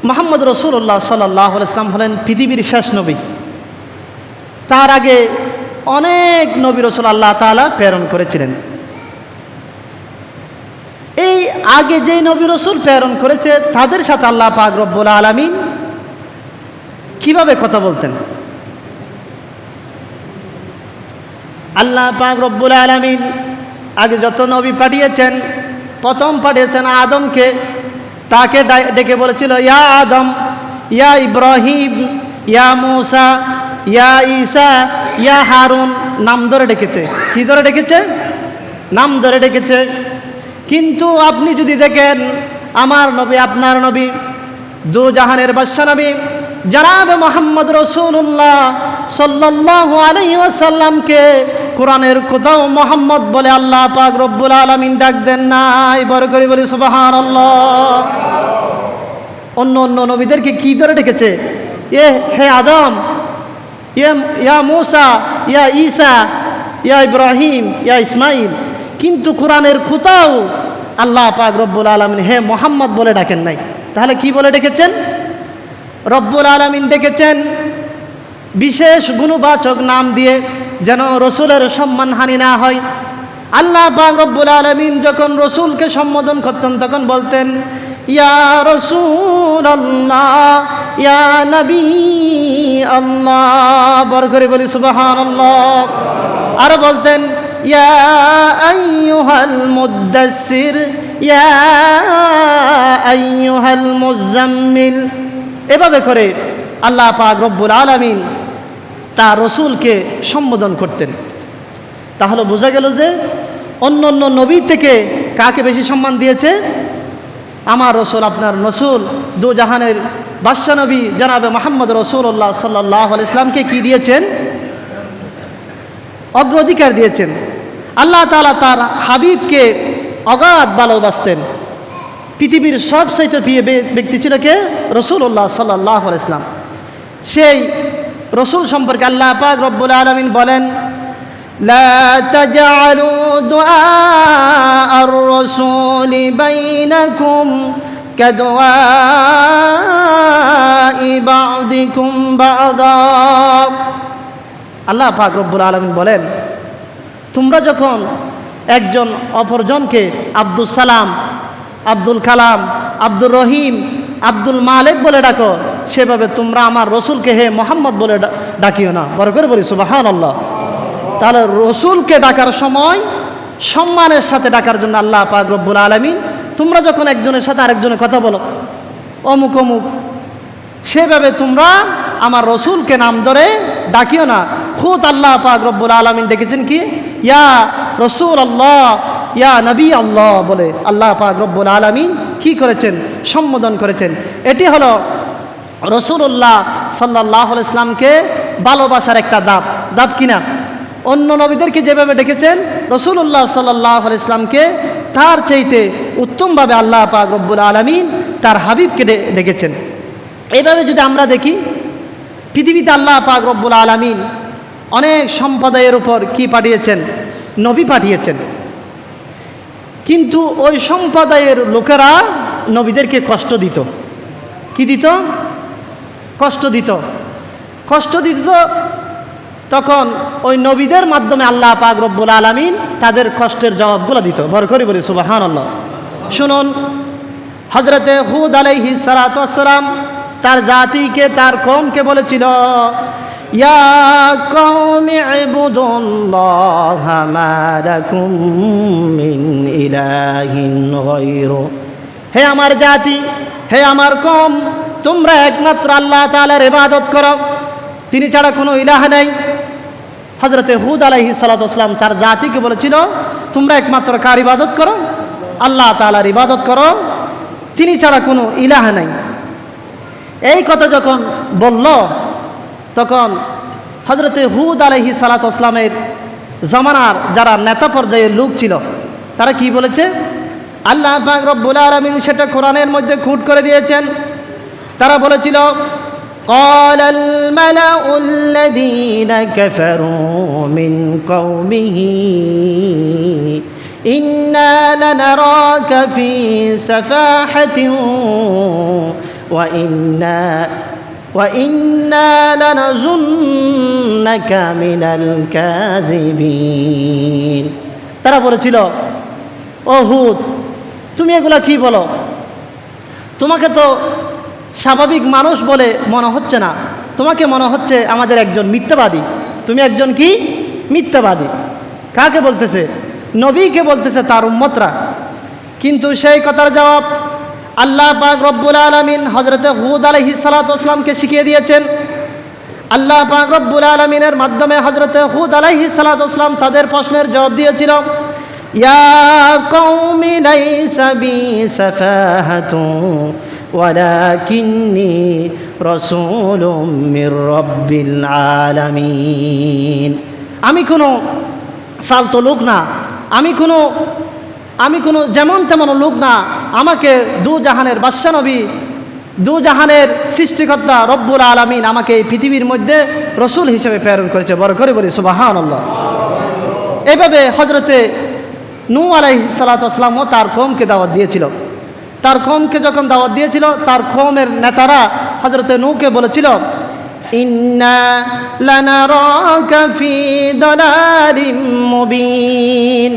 মুহাম্মদ রাসূলুল্লাহ সাল্লাল্লাহু আলাইহি ওয়াসাল্লাম হলেন পৃথিবীর শেষ নবী। তার আগে অনেক নবী রাসূল আল্লাহ তাআলা প্রেরণ করেছিলেন। এই আগে যেই নবী রাসূল প্রেরণ করেছে তাদের সাথে আল্লাহ পাক রব্বুল আলামিন কিভাবে কথা বলতেন? আল্লাহ পাক রব্বুল আলামিন আগে যত নবী পাঠিয়েছেন, প্রথম পাঠিয়েছেন আদমকে। তাকে ডেকে বলেছিল, ইয়া আদম, ইয়া ইব্রাহিম, ইয়া মুসা, ইয়া ঈসা, ইয়া হারুন। নাম ধরে ডেকেছে। কি ধরে ডেকেছে? নাম ধরে ডেকেছে। কিন্তু আপনি যদি দেখেন আমার নবী, আপনার নবী, দু জাহানের বাদশা নবী জনাব মুহাম্মদ রাসূলুল্লাহ সাল্লাল্লাহু আলাইহি ওয়াসাল্লামকে কোরআনের কোথাও মুহাম্মদ বলে আল্লাহ পাক রব্বুল আলামিন ডাক দেন নাই। বড় করে বলি সুবহানাল্লাহ। অন্য অন্য নবীদেরকে কি ধরে ডেকেছে? হে আদম, ইয়া মুসা, ইয়া ঈসা, ইয়া ইব্রাহিম, ইয়া ইসমাইল। কিন্তু কোরআনের কোথাও আল্লাহ পাক রব্বুল আলামিন হে মুহাম্মদ বলে ডাকেন নাই। তাহলে কি বলে ডেকেছেন? রব্বুল আলামিন ডেকেছেন বিশেষ গুণবাচক নাম দিয়ে, যেন রসুলের সম্মানহানি না হয়। আল্লাহ পাক রব্বুল আলামিন যখন রসুলকে সম্বোধন করতেন তখন বলতেন ইয়া রাসূলুল্লাহ, ইয়া নবী আল্লাহ। বড় করে বলি সুবহানাল্লাহ। আর বলতেন ইয়া আইয়ুহাল মুদ্দাসসির, ইয়া আইয়ুহাল মুজাম্মিল। এভাবে করে আল্লাহ পাক রব্বুল আলামিন তার রসুলকে সম্বোধন করতেন। তাহলে বোঝা গেল যে অন্য অন্য নবী থেকে কাকে বেশি সম্মান দিয়েছে? আমার রসুল, আপনার রসুল, দু জাহানের বাদশা নবী জনাবে মুহাম্মদ রাসূলুল্লাহ সাল্লাল্লাহু আলাইহি ওয়াসাল্লামকে কি দিয়েছেন? অগ্রাধিকার দিয়েছেন। আল্লাহ তাআলা তার হাবিবকে অগাধ ভালোবাসতেন। পৃথিবীর সবচাইতে প্রিয় ব্যক্তি ছিল কে? রাসূলুল্লাহ সাল্লাল্লাহু আলাইহি ওয়াসাল্লাম। সেই রসুল সম্পর্কে আল্লাহ পাক রব্বুল আলামিন বলেন লা তাজআলু দুআআর রাসূলি বাইনাকুম কাদুআই বা'দিকুম বা'দা। আল্লাহ পাক রব্বুল আলামিন বলেন তোমরা যখন একজন অপরজনকে আব্দুল সালাম, আব্দুল কালাম, আব্দুর রহিম, আব্দুল মালিক বলে ডাকো, সেভাবে তোমরা আমার রসুলকে হে মোহাম্মদ বলে ডাকিও না। বড় করে বলি সুবহানাল্লাহ। তাহলে রসুলকে ডাকার সময় সম্মানের সাথে ডাকার জন্য আল্লাহ পাক রব্বুল আলামিন, তোমরা যখন একজনের সাথে আরেকজনের কথা বলো অমুক অমুক, সেভাবে তোমরা আমার রসুলকে নাম ধরে ডাকিও না। খুদ আল্লাহ পাক রব্বুল আলামিন ডেকেছেন কি ইয়া রসুল আল্লাহ, ইয়া নবী আল্লাহ বলে আল্লাহ পাক রব্বুল আলামিন কি করেছেন? সম্বোধন করেছেন। এটি হলো রাসূলুল্লাহ সাল্লাল্লাহু আলাইহি ওয়াসাল্লামকে ভালোবাসার একটা দাব কিনা? অন্য নবীদেরকে যেভাবে ডেকেছেন রাসূলুল্লাহ সাল্লাল্লাহু আলাইহি ওয়াসাল্লামকে তার চাইতে উত্তমভাবে আল্লাহ পাক রব্বুল আলামিন তার হাবিবকে ডেকেছেন। এইভাবে যদি আমরা দেখি পৃথিবীতে আল্লাহ পাক রব্বুল আলামিন অনেক সম্প্রদায়ের উপর কি পাঠিয়েছেন? নবী পাঠিয়েছেন। কিন্তু ওই সম্প্রদায়ের লোকেরা নবীদেরকে কষ্ট দিত। কি দিত? কষ্ট দিত। কষ্ট দিত। তখন ওই নবীদের মাধ্যমে আল্লাহ পাক রব্বুল আলামিন তাদের কষ্টের জবাবগুলো দিত। বড় করে বলি সুবহানাল্লাহ। শুনুন, হযরতে হুদ আলাইহিস সালাতু ওয়াস সালাম তার জাতিকে, তার কওমকে বলেছিল ইয়া কওমি ইবুদুল্লাহা মা লাকুম মিন ইলাহিন গায়রু। হে আমার জাতি, হে আমার কওম, তোমরা একমাত্র আল্লাহ তাআলার ইবাদত করো, তিনি ছাড়া কোনো ইলাহ নাই। হযরতে হুদ আলাইহিস সালাতু ওয়াস সালাম তার জাতিকে বলেছিল তোমরা একমাত্র কার ইবাদত করো? আল্লাহ তাআলার ইবাদত করো, তিনি ছাড়া কোনো ইলাহ নাই। এই কথা যখন বলল তখন হযরতে হুদ আলাইহিস সালাতু ওয়াস সালামের জামানার যারা নেতা পর্যায়ের লোক ছিল তারা কি বলেছে? আল্লাহ পাক রব্বুল আলামিন সেটা কোরআনের মধ্যে খুঁট করে দিয়েছেন। তারা বলেছিল قال الملأ الذين كفروا من قومه إنا لنراك في سفاحة وإنا لنظنك من الكاذبين। তারা বলেছিল, ও হুদ, তুমি এগুলা কি বলো? তোমাকে তো স্বাভাবিক মানুষ বলে মনে হচ্ছে না, তোমাকে মনে হচ্ছে আমাদের একজন মিথ্যাবাদী। তুমি একজন কি? মিথ্যাবাদী। কাকে বলতেছে? নবীকে বলতেছে, তার উম্মতরা। কিন্তু সেই কথার জবাব আল্লাহ পাক রব্বুল আলামিন হযরতে হুদ আলাইহিস সালাতু ওয়াস সালামকে শিখিয়ে দিয়েছেন। আল্লাহ পাক রব্বুল আলামিনের মাধ্যমে হযরতে হুদ আলাইহিস সালাতু ওয়াস সালাম তাদের প্রশ্নের জবাব দিয়েছিল। ইয়া কওমি লাইসা বি সাফাহাতুন ওয়ালাকিন্নী রাসূলুম মির রাব্বিল আলামিন। আমি কোনো ফালতু লোক না, আমি কোনো যেমন তেমন লোক না। আমাকে দু জাহানের বাদশা নবী, দু জাহানের সৃষ্টিকর্তা রব্বুল আলামিন আমাকে এই পৃথিবীর মধ্যে রসুল হিসেবে প্রেরণ করেছে। বড় করে বলি সুবহানাল্লাহ। এভাবে হযরতে নূহ আলাইহিস সালাতু ওয়াস সালামও তার কওমকে দাওয়াত দিয়েছিল। তার কওমকে যখন দাওয়াত দিয়েছিল, তার কওমের নেতারা হযরতে নূহকে বলেছিল, ইন্না লানারাকা ফি দালালিম মুবিন।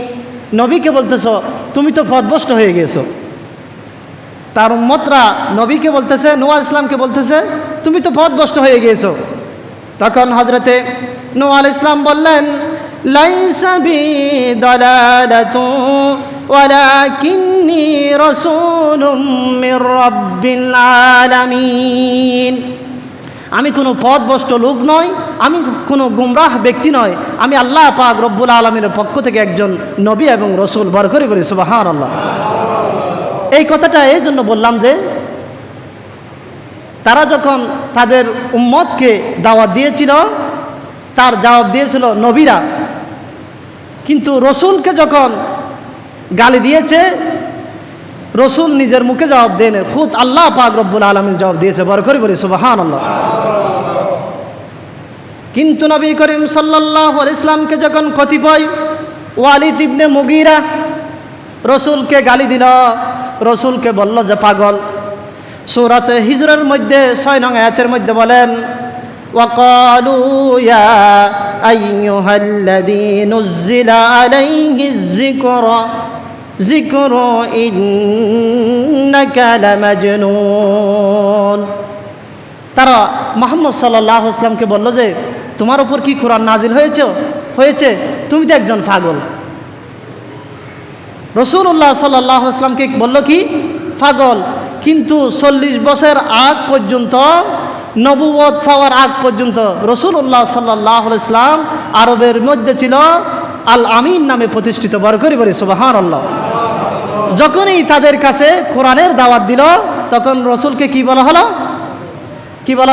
নবীকে বলতেছ তুমি তো পথভ্রষ্ট হয়ে গেছো। তার উম্মতরা নবীকে বলতেছে, নূহ আলাইহিস সালামকে বলতেছে, তুমি তো পথভ্রষ্ট হয়ে গিয়েছো। তখন হযরতে নূহ আলাইহিস সালাম বললেন, লাইসা বি দালালাতুন ওয়ালাকিন্নী রাসূলুম মির রাব্বিল আলামিন। আমি কোনো পথভ্রষ্ট লোক নই, আমি কোনো গুমরাহ ব্যক্তি নয়, আমি আল্লাহ পাক রব্বুল আলামিনের পক্ষ থেকে একজন নবী এবং রসুল। বড় করে বলি সুবহানাল্লাহ। এই কথাটা এই জন্য বললাম যে তারা যখন তাদের উম্মতকে দাওয়াত দিয়েছিল, তার জবাব দিয়েছিল নবীরা। কিন্তু রসুলকে যখন গালি দিয়েছে, রসুল নিজের মুখে জবাব দেন, খুদ আল্লাহ পাক রব্বুল আলামিন জবাব দিয়েছে। বড় করে বলি সুবহানাল্লাহ। কিন্তু নবী করিম সাল্লাল্লাহু আলাইহি ওয়াসাল্লামকে যখন কতিপয় ওয়ালিদ ইবনে মুগীরা রসুলকে গালি দিল, রসুলকে বলল যে পাগল। সূরাতে হিজরের মধ্যে 6 নং আয়াতের মধ্যে বলেন, ওয়াকালু ইয়া আইয়ুহাল্লাযী নুজ্জিলা আলাইহিজ যিকরু ইন্নাকা লামাজনুন। তারা মুহাম্মদ সাল্লাল্লাহু আলাইহি ওয়াসাল্লামকে বলল যে তোমার উপর কি কোরআন নাজিল হয়েছে? তুমি তো একজন পাগল। রাসূলুল্লাহ সাল্লাল্লাহু আলাইহি ওয়াসাল্লামকে বলল কি? পাগল। কিন্তু 40 বছর আগ পর্যন্ত, নবুয়ত পাওয়ার আগ পর্যন্ত রাসূলুল্লাহ সাল্লাল্লাহু আলাইহি ওয়াসাল্লাম আরবের মধ্যে ছিল আল আমিন নামে প্রতিষ্ঠিত। বড় করে বলি সুবহানাল্লাহ। যখনই তাদের কাছে কোরআনের দাওয়াত দিল, তখন রসুলকে কি বলা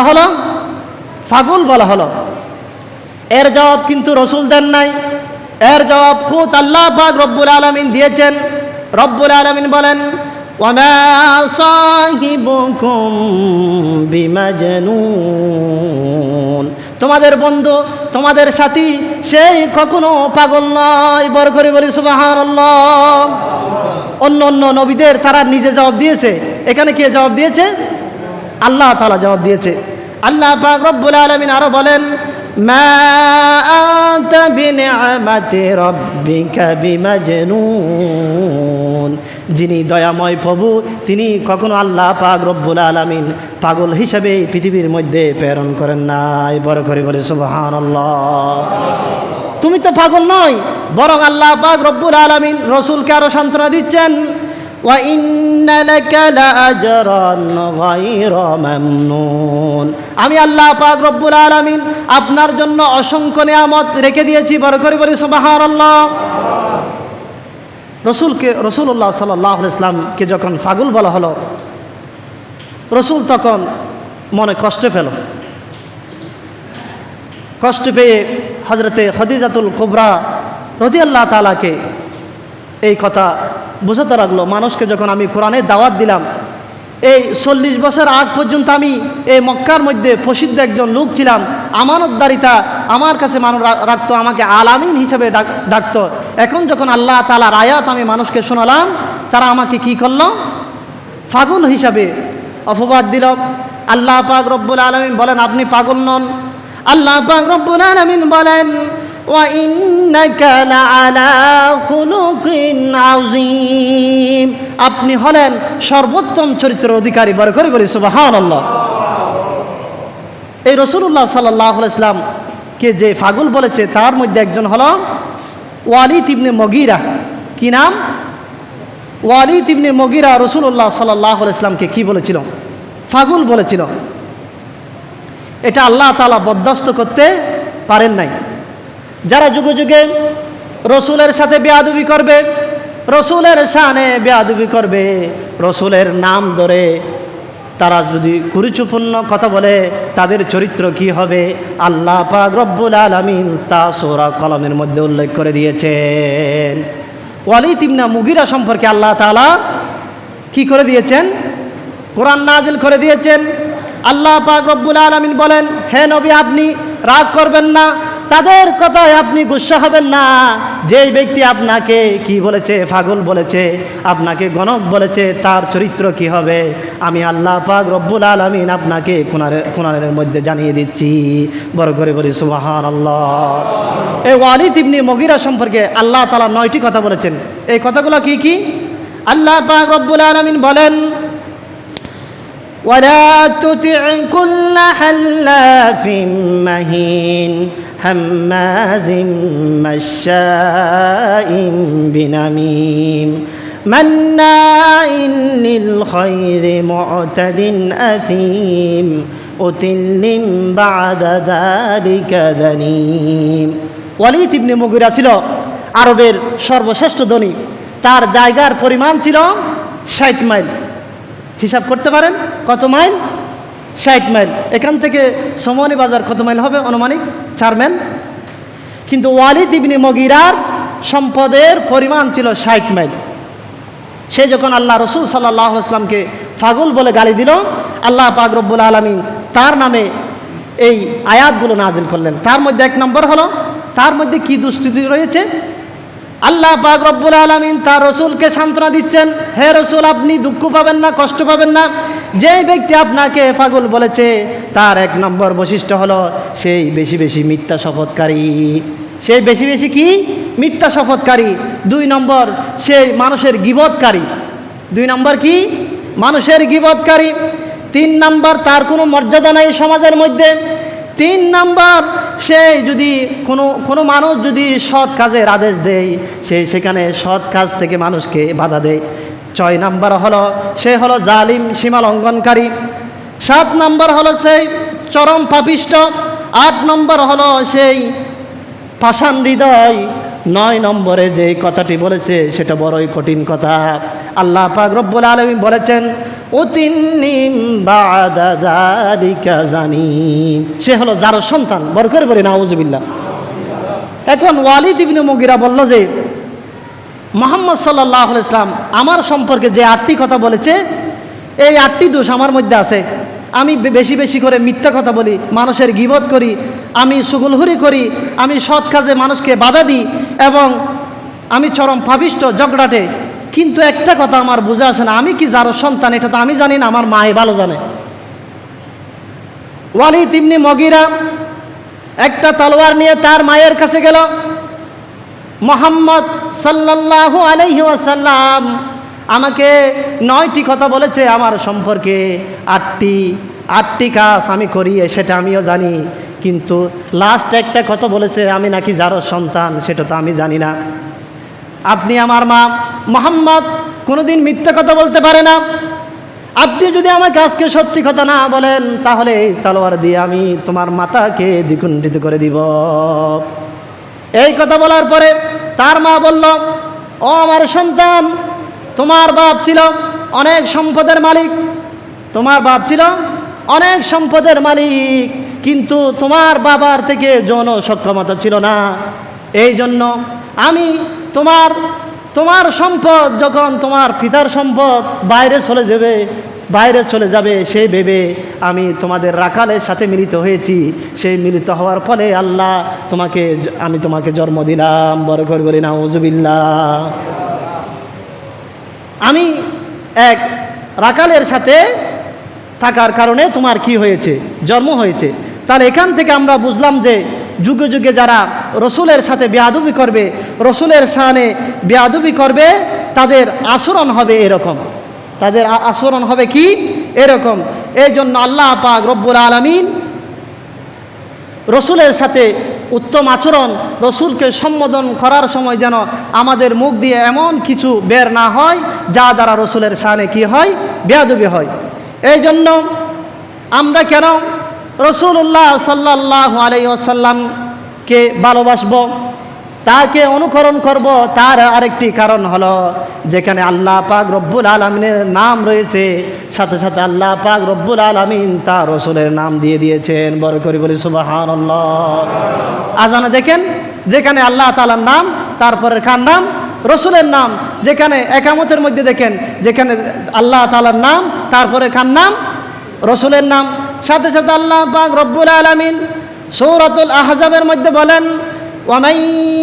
হলো? পাগল বলা হলো। এর জবাব কিন্তু রসুল দেন নাই, এর জবাব খুদ আল্লাহ পাক রব্বুল আলামিন দিয়েছেন। রব্বুল আলামিন বলেন, ওয়ামা সাহিবুকুম বিমাজনুন। তোমাদের বন্ধু, তোমাদের সাথী, সেই কখনো পাগল নয়। বড় করে বলি সুবহানাল্লাহ। অন্য নবীদের তারা নিজে জবাব দিয়েছে, এখানে কে জবাব দিয়েছে? আল্লাহ তাআলা জবাব দিয়েছে। আল্লাহ পাক রব্বুল আলামিন আরো বলেন, মা আনতা বিনিআমাতি রাব্বিকা বিমাজনুন। যিনি দয়াময় প্রভু, তিনি কখনো আল্লাহ পাক রব্বুল আলামিন পাগল হিসেবে পৃথিবীর মধ্যে প্রেরণ করেন নাই। বড় করে বলে সুবহানাল্লাহ। তুমি তো পাগল নয়, বরং আল্লাহ পাক রব্বুল আলামিন রসুলকে আরো সান্ত্বনা দিচ্ছেন, ওয়া ইন্না লাকা লাআজরান গায়রা মামনুন। আমি আল্লাহ পাক রব্বুল আলামিন আপনার জন্য অসংখ্য নিয়ামত রেখে দিয়েছি। বড় করে বলি সুবহানাল্লাহ। রাসূলুল্লাহ সাল্লাল্লাহু আলাইহি ওয়াসাল্লামকে যখন পাগল বলা হলো, রসুল তখন মনে কষ্ট পেল। কষ্ট পেয়ে হযরতে খাদিজাতুল কুবরা রাদিয়াল্লাহু তাআলাকে এই কথা বোঝাতে লাগলো। মানুষকে যখন আমি কোরআনের দাওয়াত দিলাম, এই 40 বছর আগ পর্যন্ত আমি এই মক্কার মধ্যে প্রসিদ্ধ একজন লোক ছিলাম, আমানতদারিতা আমার কাছে মানুষ রাখতো, আমাকে আলামিন হিসেবে ডাকতো। এখন যখন আল্লাহ তাআলার আয়াত আমি মানুষকে শোনালাম, তারা আমাকে কি করলো? পাগল হিসাবে, অপবাদ দিল। আল্লাহ পাক রব্বুল আলামিন বলেন আপনি পাগল নন। আল্লাহ পাক রব্বুল আলামিন বলেন ওয়া ইন্নাকা লাআলা খুলুকিন আযীম, আপনি হলেন সর্বোত্তম চরিত্রের অধিকারী। বড় করে বলি সুবহানাল্লাহ। এই রাসূলুল্লাহ সাল্লাল্লাহু আলাইহি ওয়াসাল্লামকে যে পাগল বলেছে তার মধ্যে একজন হলো ওয়ালিদ ইবনে মুগীরা। কি নাম? ওয়ালিদ ইবনে মুগীরা রাসূলুল্লাহ সাল্লাল্লাহু আলাইহি ওয়াসাল্লামকে কি বলেছিল? পাগল বলেছিল। এটা আল্লাহ তাআলা বরদাস্ত করতে পারেন নাই। যারা যুগে যুগে রসুলের সাথে বেয়াদবি করবে, রসুলের শানে বেয়াদবি করবে, রসুলের নাম ধরে তারা যদি কুরুচিপূর্ণ কথা বলে তাদের চরিত্র কি হবে আল্লাহ পাক রব্বুল আলামিন তা সূরা কলমের মধ্যে উল্লেখ করে দিয়েছেন। ওয়ালিদ ইবনে মুগীরা সম্পর্কে আল্লাহ তাআলা কি করে দিয়েছেন? কোরআন নাজিল করে দিয়েছেন। আল্লাহ পাক রব্বুল আলামিন বলেন হে নবী আপনি রাগ করবেন না, তাদের কথায় আপনি গুসা হবেন না। যেই ব্যক্তি আপনাকে কি বলেছে, পাগল বলেছে, আপনাকে গণক বলেছে, তার চরিত্র কি হবে আমি আল্লাহ পাক রব্বুল আলামিন আপনাকে কোরআনের মধ্যে জানিয়ে দিচ্ছি। বড় করে বলি সুবহানাল্লাহ। এই ওয়ালিদ ইবনে মুগীরা সম্পর্কে আল্লাহ তাআলা 9টি কথা বলেছেন। এই কথাগুলো কি কি? আল্লাহ পাক রব্বুল আলামিন বলেন ولا تطع كل حلاف مهين هماز مشاء بنميم مناع للخير معتد أثيم عتل بعد ذلك ذنيم। ওয়ালিদ ইবনে মুগীরা ছিল আরবের সর্বশ্রেষ্ঠ ধনী। তার জায়গার পরিমাণ ছিল 60 মাইল। হিসাব করতে পারেন কত মাইল? 60 মাইল। এখান থেকে সোমনি বাজার কত মাইল হবে? আনুমানিক 4 মাইল। কিন্তু ওয়ালিদ ইবনে মুগীরার সম্পদের পরিমাণ ছিল 60 মাইল। সে যখন আল্লাহ রসুল সাল্লাল্লাহু আলাইহি ওয়াসাল্লামকে পাগল বলে গালি দিল, আল্লাহ পাক রব্বুল আলামিন তার নামে এই আয়াতগুলো নাজিল করলেন। তার মধ্যে 1 নম্বর হলো তার মধ্যে কি দুস্থিতি রয়েছে। আল্লাহ পাক রব্বুল আলামিন তার রসুলকে সান্ত্বনা দিচ্ছেন, হে রসুল আপনি দুঃখ পাবেন না, কষ্ট পাবেন না। যে ব্যক্তি আপনাকে পাগল বলেছে তার 1 নম্বর বৈশিষ্ট্য হলো সেই বেশি বেশি মিথ্যা শপথকারী। সেই বেশি বেশি কি? মিথ্যা শপথকারী। 2 নম্বর সেই মানুষের গীবতকারী। 2 নম্বর কি? মানুষের গীবতকারী। 3 নম্বর তার কোনো মর্যাদা নাই সমাজের মধ্যে। 3 নম্বর সে যদি কোনো মানুষ যদি সৎ কাজের আদেশ দেয় সে সেখানে সৎ কাজ থেকে মানুষকে বাধা দেয়। 6 নম্বর হলো সে হলো জালিম, সীমা লঙ্ঘনকারী। 7 নম্বর হলো সেই চরম পাপিষ্ঠ। 8 নম্বর হলো সেই পাষাণ হৃদয়। 9 নম্বরে যে কথাটি বলেছে সেটা বড়ই কঠিন কথা। আল্লাহ পাক রব্বুল আলামিন বলেছেন উতিন্নিম বাদা যালিকা জানিম, সে হলো যার সন্তান। বড় করে বলি নাউজুবিল্লাহ। এখন ওয়ালিদ ইবনে মুগীরা বলল যে মুহাম্মদ সাল্লাল্লাহু আলাইহি ওয়াসাল্লাম আমার সম্পর্কে যে 8টি কথা বলেছে এই 8টি দোষ আমার মধ্যে আছে। আমি বেশি বেশি করে মিথ্যা কথা বলি, মানুষের গীবত করি, আমি সুগুলহুরি করি, আমি সৎ কাজে মানুষকে বাধা দিই এবং আমি চরম পাপিষ্ঠ, ঝগড়াটে। কিন্তু একটা কথা আমার বোঝা আসে না, আমি কি যার সন্তান এটা তো আমি জানি না, আমার মাই ভালো জানে। ওয়ালিদ ইবনে মুগীরা একটা তলোয়ার নিয়ে তার মায়ের কাছে গেল। মুহাম্মদ সাল্লাল্লাহু আলাইহি ওয়াসাল্লাম আমাকে 9টি কথা বলেছে আমার সম্পর্কে, 8টি কাজ আমি করি সেটা আমিও জানি, কিন্তু লাস্ট একটা কথা বলেছে আমি নাকি যারও সন্তান সেটা তো আমি জানি না। আপনি আমার মা মুহাম্মদ কোনোদিন মিথ্যা কথা বলতে পারে না। আপনি যদি আমাকে আজকে সত্যি কথা না বলেন তাহলে এই তলোয়ার দিয়ে আমি তোমার মাথাকে দ্বিখণ্ডিত করে দিব। এই কথা বলার পরে তার মা বলল, ও আমার সন্তান, তোমার বাপ ছিল অনেক সম্পদের মালিক, তোমার বাপ ছিল অনেক সম্পদের মালিক, কিন্তু তোমার বাবার থেকে যৌন সক্ষমতা ছিল না। এই জন্য আমি তোমার সম্পদ যখন তোমার পিতার সম্পদ বাইরে চলে যাবে সেই ভেবে আমি তোমাদের রাখালের সাথে মিলিত হয়েছি। সেই মিলিত হওয়ার ফলে আল্লাহ আমি তোমাকে জন্ম দিলাম। বড় করে বলি নাউজুবিল্লাহ। আমি এক রাখালের সাথে থাকার কারণে তোমার কি হয়েছে, জন্ম হয়েছে। তাহলে এখান থেকে আমরা বুঝলাম যে যুগে যুগে যারা রসুলের সাথে বেয়াদবি করবে, রসুলের শানে বেয়াদবি করবে, তাদের আচরণ হবে এরকম, তাদের আচরণ হবে কি এরকম। এই জন্য আল্লাহ পাক রব্বুল আলামিন রসুলের সাথে উত্তম আচরণ, রসুলকে সম্বোধন করার সময় যেন আমাদের মুখ দিয়ে এমন কিছু বের না হয় যা দ্বারা রসুলের শানে কি হয়, বেয়াদবি হয়। এই জন্য আমরা কেন রসুল্লাহ সাল্লাল্লাহু আলাইহি ওয়াসাল্লামকে ভালোবাসবো, তাকে অনুকরণ করব, তার আরেকটি কারণ হলো যেখানে আল্লাহ পাক রব্বুল আলামিনের নাম রয়েছে, সাথে সাথে আল্লাহ পাক রব্বুল আলামিন তার রসুলের নাম দিয়ে দিয়েছেন। বড় করে বলি সুবহানাল্লাহ। আজানে দেখেন যেখানে আল্লাহ তাআলার নাম, তারপরে কার নাম, রসুলের নাম। যেখানে একামতের মধ্যে দেখেন যেখানে আল্লাহ তাআলার নাম, তারপরে কার নাম, রসুলের নাম। সাথে সাথে আল্লাহ পাক রব্বুল আলামিন সূরাতুল আহজাবের মধ্যে বলেন, ومن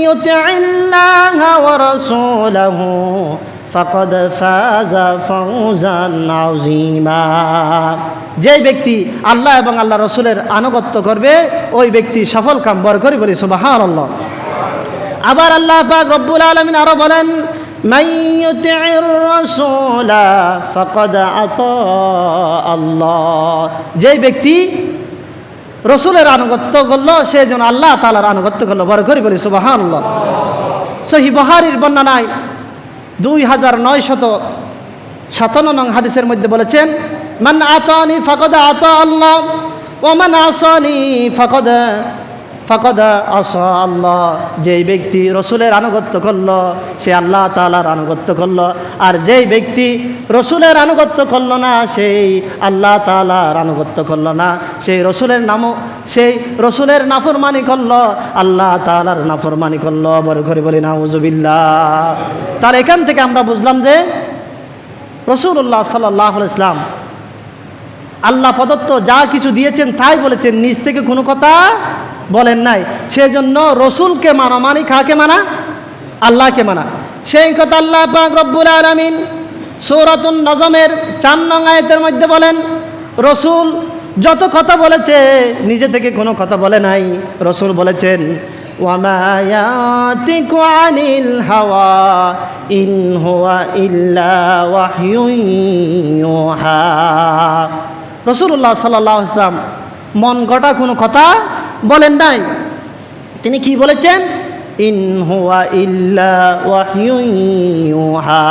يطع الله ورسوله فقد فاز فوزا عظيما। যে ব্যক্তি আল্লাহ এবং আল্লাহ রসুলের আনুগত্য করবে ওই ব্যক্তি সফল কাম। বড় করে বলি সুবহানাল্লাহ। আবার আল্লাহ পাক রব্বুল আলামিন আরো বলেন, মান ইউতি'র রাসূলা ফাকাদ আতা আল্লাহ। যে ব্যক্তি রসুলের আনুগত্য করলো সে যেন আল্লাহ তাআলার আনুগত্য করলো। বড় করে বলি সুবহানাল্লাহ। সহিহ বুখারীর বর্ণনায় 2957 নং হাদিসের মধ্যে বলেছেন, মান আতানি ফাকাদ আতা আল্লাহ ওয়া মান আসানি ফাকাদ আসা আল্লাহ। যেই ব্যক্তি রসুলের আনুগত্য করলো সে আল্লাহ তাআলার আনুগত্য করলো, আর যেই ব্যক্তি রসুলের আনুগত্য করলো না সেই আল্লাহ তাআলার আনুগত্য করলো না, সেই রসুলের নাফরমানি করলো, আল্লাহ তাআলার নাফরমানি করলো। বড় করে বলি নাউজুবিল্লাহ। তার এখান থেকে আমরা বুঝলাম যে রাসূলুল্লাহ সাল্লাল্লাহু আলাইহি ওয়াসাল্লাম আল্লাহ প্রদত্ত যা কিছু দিয়েছেন তাই বলেছেন, নিজ থেকে কোনো কথা বলেন নাই। সেজন্য রসুলকে মানা মানে কাকে মানা, আল্লাহকে মানা। সেই কথা আল্লাহ পাক রব্বুল আলামিন সূরাতুন নজমের 4 নং আয়াতের মধ্যে বলেন, রসুল যত কথা বলেছে নিজে থেকে কোনো কথা বলে নাই। রসুল বলেছেন, ওয়ামা ইয়াতিকু আনিল হাওয়া ইন হুয়া ইল্লা ওয়াহয়ুন ইউহা। রাসূলুল্লাহ সাল্লাল্লাহু আলাইহি ওয়াসাল্লাম মন গড়া কোনো কথা বলেন নাই। তিনি কি বলেছেন, ইন হুয়া ইল্লা ওয়াহয়ুন ইউহা।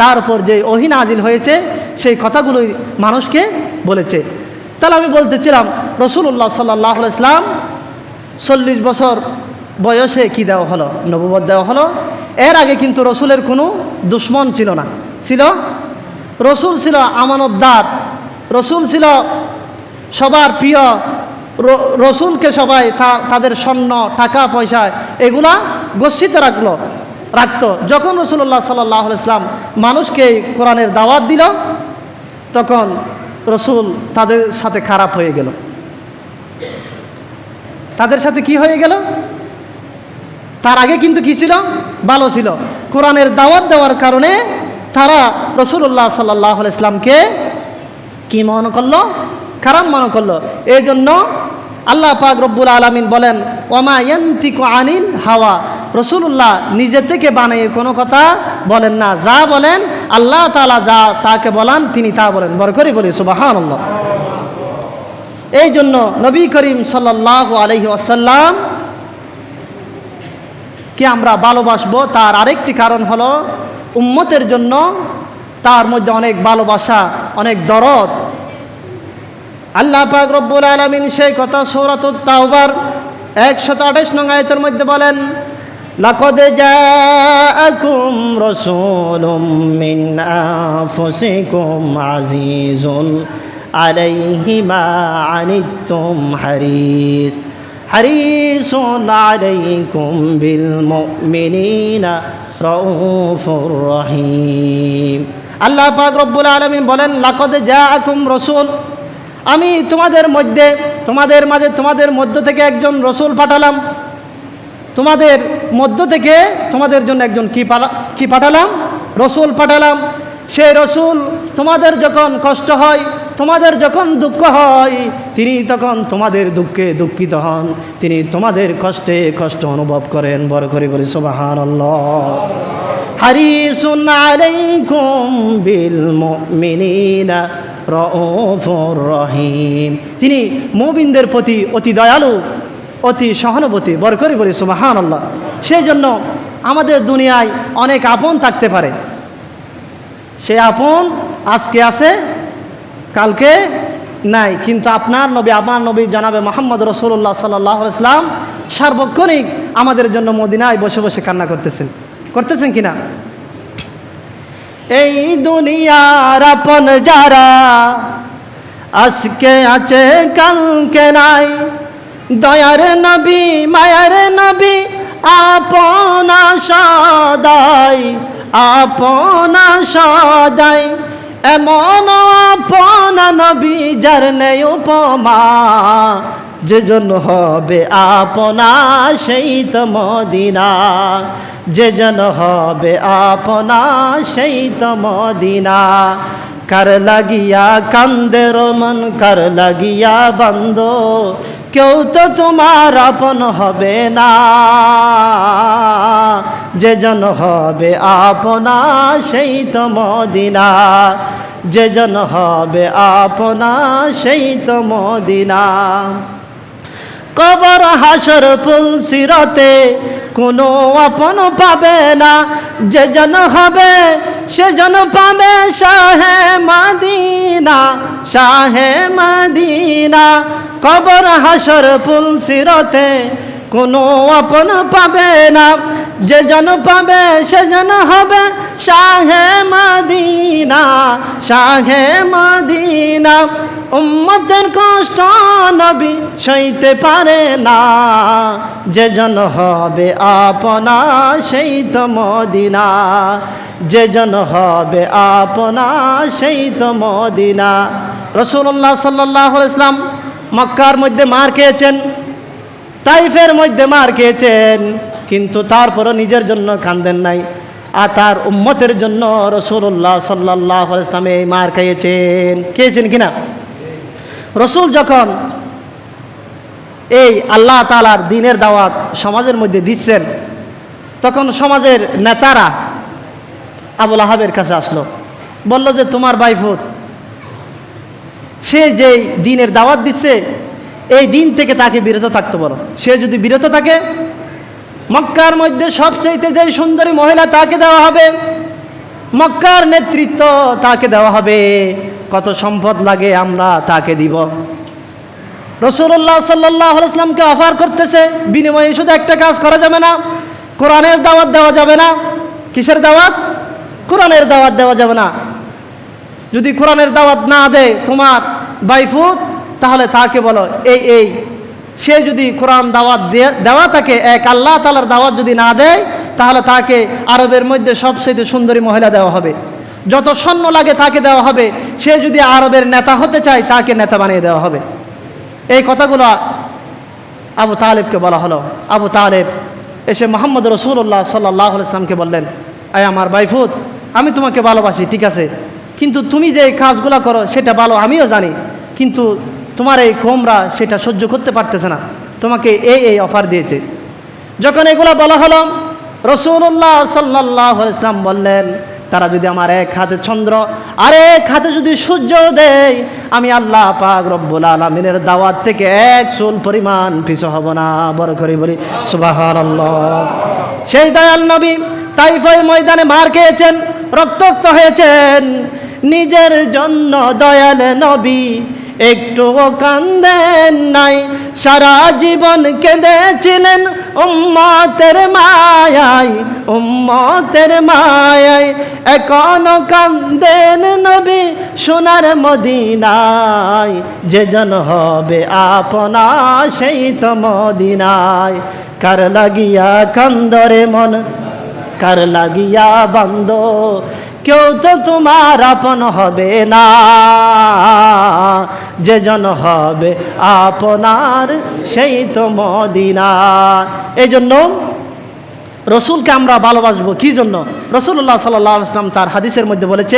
তারপর যে ওহী নাজিল হয়েছে সেই কথাগুলোই মানুষকে বলেছে। তাহলে আমি বলতেছিলাম রাসূলুল্লাহ সাল্লাল্লাহু আলাইহি ওয়াসাল্লাম 40 বছর বয়সে কি দেওয়া হলো, নবুয়ত দেওয়া হলো। এর আগে কিন্তু রসুলের কোনো দুশ্মন ছিল না, ছিল রসুল ছিল আমানতদার, রসুল ছিল সবার প্রিয়। রসুলকে সবাই তাদের স্বর্ণ টাকা পয়সা এগুলা গচ্ছিত রাখতো। যখন রাসূলুল্লাহ সাল্লাল্লাহু আলাইহি ওয়াসাল্লাম মানুষকে কোরআনের দাওয়াত দিল তখন রসুল তাদের সাথে খারাপ হয়ে গেল। তাদের সাথে কি হয়ে গেল? তার আগে কিন্তু কি ছিল, ভালো ছিল। কোরআনের দাওয়াত দেওয়ার কারণে তারা রাসূলুল্লাহ সাল্লাল্লাহু আলাইহি ওয়াসাল্লামকে কি মনে করলো, খারাপ মনে করলো। এই জন্য আল্লাহ পাক রব্বুল আলামিন বলেন, ওমা ইয়ান্তিকু আনিল হাওয়া। রাসূলুল্লাহ নিজে থেকে বানিয়ে কোনো কথা বলেন না, যা বলেন আল্লাহ তাআলা যা তাকে বলেন তিনি তা বলেন। বড় করে বলি সুবহানাল্লাহ। এই জন্য নবী করিম সাল্লাল্লাহু আলাইহি ওয়াসাল্লাম কে আমরা ভালোবাসবো, তার আরেকটি কারণ হলো উম্মতের জন্য তার মধ্যে অনেক ভালোবাসা, অনেক দরদ। আল্লাহ পাক রব্বুল আলামিন সেই কথা সূরাতুত তাওবার 128 নং আয়াতের মধ্যে বলেন, লাকাদ জাআকুম রাসূলুম মিন আনফুসিকুম আজিজুন আলাইহি মা আনিতুম হারিসুন আলাইকুম বিল মুমিনিনা রাউফুর রহিম। আল্লাহ পাক রব্বুল আলামিন বলেন, লাকাদ জাআকুম রাসূল, আমি তোমাদের মাঝে তোমাদের মধ্য থেকে একজন রসুল পাঠালাম। তোমাদের মধ্য থেকে তোমাদের জন্য একজন কি পাঠালাম, রসুল পাঠালাম। সেই রসুল তোমাদের যখন কষ্ট হয়, তোমাদের যখন দুঃখ হয় তিনি তখন তোমাদের দুঃখে দুঃখিত হন, তিনি তোমাদের কষ্টে কষ্ট অনুভব করেন। বড় করে বলি সুবহানাল্লাহ। হারিসুন আলাইকুম বিল মুমিনিনা রাউফুর রহিম, তিনি মুমিনদের প্রতি অতি দয়ালু, অতি সহানুভূতি। বড় করে বলি সুবহানাল্লাহ। সেই জন্য আমাদের দুনিয়ায় অনেক আপন থাকতে পারে, সে আপন আজকে আছে কালকে নাই, কিন্তু আপনার নবী, আমার নবী জনাবে মুহাম্মদ রাসূলুল্লাহ সাল্লাল্লাহু আলাইহি ওয়াসাল্লাম সার্বক্ষণিক আমাদের জন্য মদিনায় বসে বসে কান্না করতেছেন কিনা? এই দুনিয়ার আপন যারা আজকে আছে কালকে নাই, দয়ার নবী মায়ার নবী আপনা সদাই, আপনা সদাই, এমন আপনা নবী যার নেই উপমা, যেজন হবে আপনা সেই তো মদিনা, যেজন হবে আপনা সেই তো মদিনা। কার লাগিয়া কান্দের মন, কার লাগিয়া বন্ধ, কেউ তো তোমার আপন হবে না, যেজন হবে আপনা সেই তো মদিনা, যেজন হবে আপনা সেই তো মদিনা। কবর হাসর পুলসিরাতে কোনো আপন পাবে না, যেজন হবে সেজন পাবে শাহে মদিনা, শাহে মদিনা। কবর হাসর পুলসিরাতে কোনো আপন পাবে না, যেজন পাবে সেজন হবে শাহে মদিনা, শাহে মদিনা। উম্মতের কষ্ট নবী সইতে পারে না, যেজন হবে আপনা সেই তো মদিনা, যেজন হবে আপনা সেই তো মদিনা। রাসূলুল্লাহ সাল্লাল্লাহু আলাইহি ওয়াসাল্লাম মক্কার মধ্যে মার খেয়েছেন, তাইফের মধ্যে মার খেয়েছেন, কিন্তু তারপরও নিজের জন্য কাঁদেন নাই, আর তার উম্মতের জন্য রাসূলুল্লাহ সাল্লাল্লাহু আলাইহি ওয়াসাল্লাম এই মার খেয়েছেন কিনা? রসুল যখন এই আল্লাহ তাআলার দ্বীনের দাওয়াত সমাজের মধ্যে দিচ্ছেন, তখন সমাজের নেতারা আবু লাহাবের কাছে আসলো, বলল যে তোমার ভাইফোঁত সে যেই দ্বীনের দাওয়াত দিচ্ছে এই দিন থেকে তাকে বিরত থাকতে বলো। সে যদি বিরত থাকে, মক্কার মধ্যে সবচেয়ে যে সুন্দরী মহিলা তাকে দেওয়া হবে, মক্কার নেতৃত্ব তাকে দেওয়া হবে, কত সম্পদ লাগে আমরা তাকে দিব। রাসূলুল্লাহ সাল্লাল্লাহু আলাইহি ওয়াসাল্লামকে অফার করতেছে, বিনিময়ে শুধু একটা কাজ করা যাবে না, কোরআনের দাওয়াত দেওয়া যাবে না। কিসের দাওয়াত? কোরআনের দাওয়াত দেওয়া যাবে না। যদি কোরআনের দাওয়াত না দেয় তোমার ভাইফোঁত, তাহলে তাকে বলো এই সে যদি কোরআন দাওয়াত দেওয়া থাকে, এক আল্লাহ তাআলার দাওয়াত যদি না দেয়, তাহলে তাকে আরবের মধ্যে সবচেয়ে সুন্দরী মহিলা দেওয়া হবে, যত স্বর্ণ লাগে তাকে দেওয়া হবে, সে যদি আরবের নেতা হতে চায় তাকে নেতা বানিয়ে দেওয়া হবে। এই কথাগুলো আবু তালেবকে বলা হলো। আবু তালেব এসে মুহাম্মদ রাসূলুল্লাহ সাল্লাল্লাহু আলাইহি ওয়াসাল্লামকে বললেন, আয় আমার ভাইফোঁত, আমি তোমাকে ভালোবাসি, ঠিক আছে, কিন্তু তুমি যে কাজগুলো করো সেটা ভালো আমিও জানি, কিন্তু তোমার এই কওমরা সেটা সহ্য করতে পারতেছে না, তোমাকে এই অফার দিয়েছে। যখন এগুলো বলা হলো, রাসূলুল্লাহ সাল্লাল্লাহু আলাইহি ওয়াসাল্লাম বললেন, তারা যদি আমার এক হাতে চন্দ্র আর এক হাতে যদি সূর্য দেয়, আমি আল্লাহ পাক রব্বুল আলামিনের দাওয়াত থেকে এক চুল পরিমাণ পিছু হব না। বড় করে বলি সুবহানাল্লাহ। সেই দয়াল নবী তাইফের ময়দানে মার খেয়েছেন, রক্তাক্ত হয়েছেন, নিজের জন্য দয়াল নবী একটুও কান্দেন নাই, সারা জীবন কেঁদেছিলেন উম্মতের মায়ায়, উম্মতের মায়ায়। এখনো কান্দেন নবী সোনার মদিনায়, যেজন হবে আপনা সেই তো মদিনায়। কার লাগিয়া কান্দরে মন, কার লাগিয়া বান্দ, কেউ তো তোমার আপন হবে না, যেজন হবে আপনার সেই তো মদিনা। এই জন্য রসুলকে আমরা ভালোবাসবো কি জন্য? রাসূলুল্লাহ সাল্লাল্লাহু আলাইহি ওয়াসাল্লাম তার হাদিসের মধ্যে বলেছে,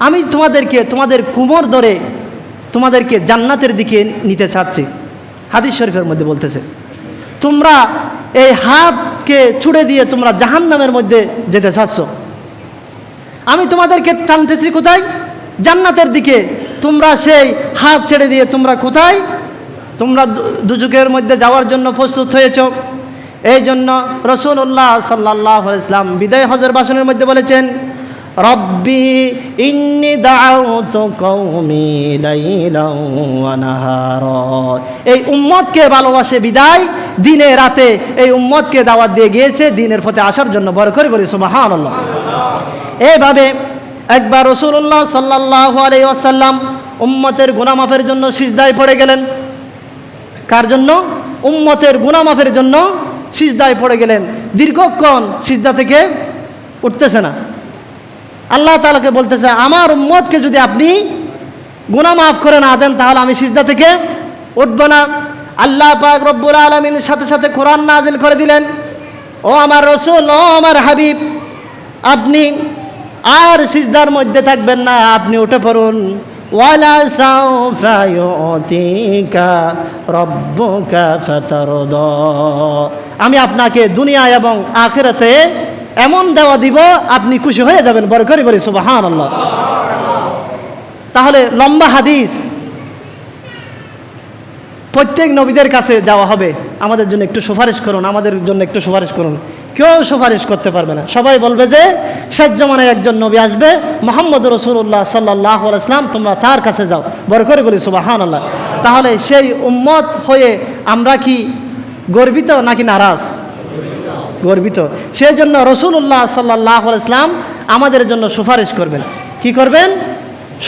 আমি তোমাদেরকে তোমাদের কোমর ধরে তোমাদেরকে জান্নাতের দিকে নিতে চাচ্ছি। হাদিস শরীফের মধ্যে বলতেছে, তোমরা এই হাতকে ছুড়ে দিয়ে তোমরা জাহান্নামের মধ্যে যেতে চাচ্ছ, আমি তোমাদেরকে টানতেছি কোথায়? জান্নাতের দিকে। তোমরা সেই হাত ছেড়ে দিয়ে তোমরা কোথায়? তোমরা দুজকের মধ্যে যাওয়ার জন্য প্রস্তুত হয়েছ। এই জন্য রাসূলুল্লাহ সাল্লাল্লাহু আলাইহি ওয়াসাল্লাম বিদায় হজের ভাষণের মধ্যে বলেছেন, রব্বি ইন্নী দাউতু কওমি লাইলান ওয়া নাহারা। এই উম্মতকে ভালোবাসে বিদায় দিনে রাতে এই উম্মতকে দাওয়াত দিয়ে গিয়েছে দিনের পথে আসার জন্য। বড় করে বলি সুবহানাল্লাহ। এইভাবে একবার রাসূলুল্লাহ সাল্লাল্লাহু আলাইহি ওয়াসাল্লাম উম্মতের গুনাহ মাফের জন্য সিজদায় পড়ে গেলেন। কার জন্য? উম্মতের গুনাহ মাফের জন্য সিজদায় পড়ে গেলেন। দীর্ঘক্ষণ সিজদা থেকে উঠতেছে না। আল্লাহ তাআলাকে বলতেছে, আমার উম্মতকে যদি আপনি গুনাহ মাফ করে না দেন তাহলে আমি সিজদা থেকে উঠব না। আল্লাহ পাক রব্বুল আলামিন সাথে সাথে কোরআন নাজিল করে দিলেন, ও আমার রাসূল, ও আমার হাবিব, আপনি আর সিজদার মধ্যে থাকবেন না, আপনি উঠে পড়ুন। ওয়ালা সাউফা ইউতিকা রাব্বুকা ফাতারদা। আমি আপনাকে দুনিয়া এবং আখিরাতে এমন দেওয়া দিব আপনি খুশি হয়ে যাবেন। বড় করে বলি সুবহানাল্লাহ। তাহলে লম্বা হাদিস, প্রত্যেক নবীদের কাছে যাওয়া হবে, আমাদের জন্য একটু সুপারিশ করুন, আমাদের জন্য একটু সুপারিশ করুন। কেউ সুপারিশ করতে পারবে না। সবাই বলবে যে শেষ জামানায় একজন নবী আসবে, মুহাম্মদ রাসূলুল্লাহ সাল্লাল্লাহু আলাইহি ওয়াসাল্লাম, তোমরা তার কাছে যাও। বড় করে বলি সুবহানাল্লাহ। তাহলে সেই উম্মত হয়ে আমরা কি গর্বিত নাকি নারাজ? গর্বিত। সেই জন্য রাসূলুল্লাহ সাল্লাল্লাহু আলাইহি ওয়াসাল্লাম আমাদের জন্য সুপারিশ করবেন। কি করবেন?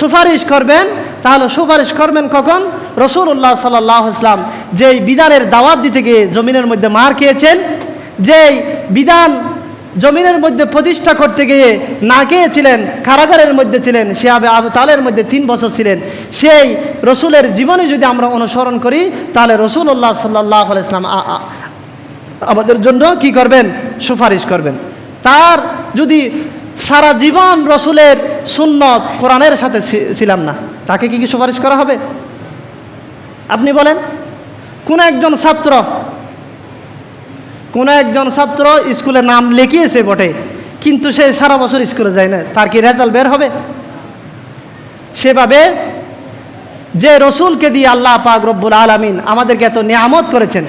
সুপারিশ করবেন। তাহলে সুপারিশ করবেন কখন? রাসূলুল্লাহ সাল্লাল্লাহু আলাইহি ওয়াসাল্লাম যেই বিধানের দাওয়াত দিতে গিয়ে জমিনের মধ্যে মার খেয়েছেন, যেই বিধান জমিনের মধ্যে প্রতিষ্ঠা করতে গিয়ে না খেয়েছিলেন, কারাগারের মধ্যে ছিলেন, সে আবু তালের মধ্যে 3 বছর ছিলেন, সেই রসুলের জীবনে যদি আমরা অনুসরণ করি তাহলে রাসূলুল্লাহ সাল্লাল্লাহু আলাইহি ওয়াসাল্লাম আমাদের জন্য কি করবেন? সুপারিশ করবেন। তার যদি সারা জীবন রসুলের সুন্নত কোরআনের সাথে ছিলাম না, তাকে কি সুপারিশ করা হবে? আপনি বলেন। কোন একজন ছাত্র স্কুলে নাম লিখিয়েছে বটে, কিন্তু সে সারা বছর স্কুলে যায় না, তার কি রেজাল্ট বের হবে? সেভাবে যে রসুলকে দিয়ে আল্লাহ পাক রব্বুল আলামিন আমাদেরকে এত নিয়ামত করেছেন,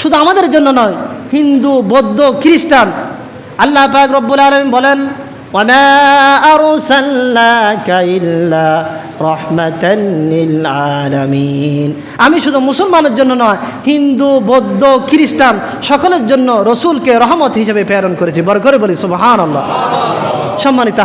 শুধু আমাদের জন্য নয়, হিন্দু, বৌদ্ধ, খ্রিস্টান, আল্লাহ পাক রব্বুল আলামিন বলেন, ওয়ামা আরসালনাকা ইল্লা রাহমাতান লিল আলামিন। আমি শুধু মুসলমানের জন্য নয়, হিন্দু, বৌদ্ধ, খ্রিস্টান সকলের জন্য রসুলকে রহমত হিসেবে প্রেরণ করেছি। বড় করে বলি সুবহানাল্লাহ। সম্মানিত